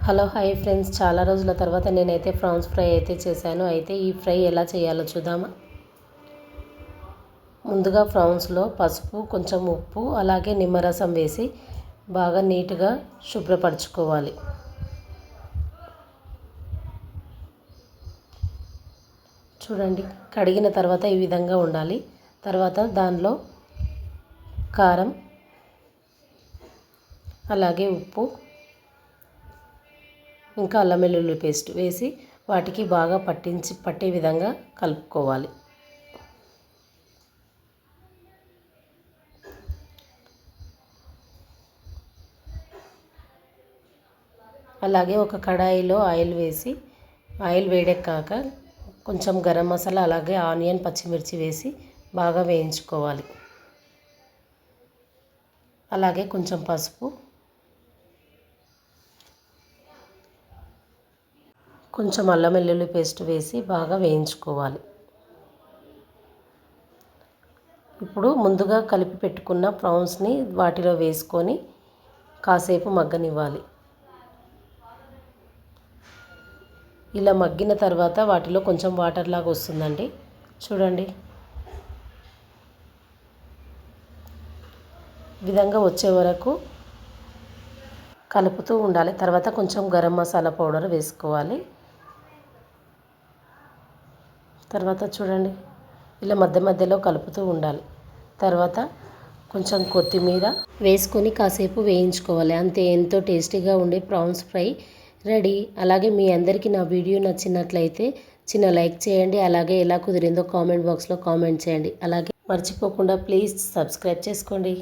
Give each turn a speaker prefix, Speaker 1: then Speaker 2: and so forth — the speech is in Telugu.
Speaker 1: హలో హాయ్ ఫ్రెండ్స్, చాలా రోజుల తర్వాత నేనైతే ప్రాన్స్ ఫ్రై అయితే చేశాను. అయితే ఈ ఫ్రై ఎలా చేయాలో చూద్దామా. ముందుగా ప్రాన్స్లో పసుపు, కొంచెం ఉప్పు, అలాగే నిమ్మరసం వేసి బాగా నీట్గా శుభ్రపరచుకోవాలి. చూడండి, కడిగిన తర్వాత ఈ విధంగా ఉండాలి. తర్వాత దానిలో కారం, అలాగే ఉప్పు, ఇంకా అల్లం వెల్లుల్లి పేస్ట్ వేసి వాటికి బాగా పట్టే విధంగా కలుపుకోవాలి. అలాగే ఒక కడాయిలో ఆయిల్ వేసి ఆయిల్ వేడెక్కాక కొంచెం గరం మసాలా, అలాగే ఆనియన్, పచ్చిమిర్చి వేసి బాగా వేయించుకోవాలి. అలాగే కొంచెం పసుపు, కొంచెం అల్లం వెల్లుల్లి పేస్ట్ వేసి బాగా వేయించుకోవాలి. ఇప్పుడు ముందుగా కలిపి పెట్టుకున్న ప్రాన్స్ని వాటిలో వేసుకొని కాసేపు మగ్గనివ్వాలి. ఇలా మగ్గిన తర్వాత వాటిలో కొంచెం వాటర్ లాగా వస్తుందండి. చూడండి, విధంగా వచ్చే వరకు కలుపుతూ ఉండాలి. తర్వాత కొంచెం గరం మసాలా పౌడర్ వేసుకోవాలి. తర్వాత చూడండి, ఇలా మధ్య మధ్యలో కలుపుతూ ఉండాలి. తర్వాత కొంచెం కొత్తిమీర వేసుకొని కాసేపు వేయించుకోవాలి. అంతే, ఎంతో టేస్టీగా ఉండే ప్రాన్స్ ఫ్రై రెడీ. అలాగే మీ అందరికీ నా వీడియో నచ్చినట్లయితే చిన్న లైక్ చేయండి. అలాగే ఎలా కుదిరిందో కామెంట్ బాక్స్లో కామెంట్ చేయండి. అలాగే మర్చిపోకుండా ప్లీజ్ సబ్స్క్రైబ్ చేసుకోండి.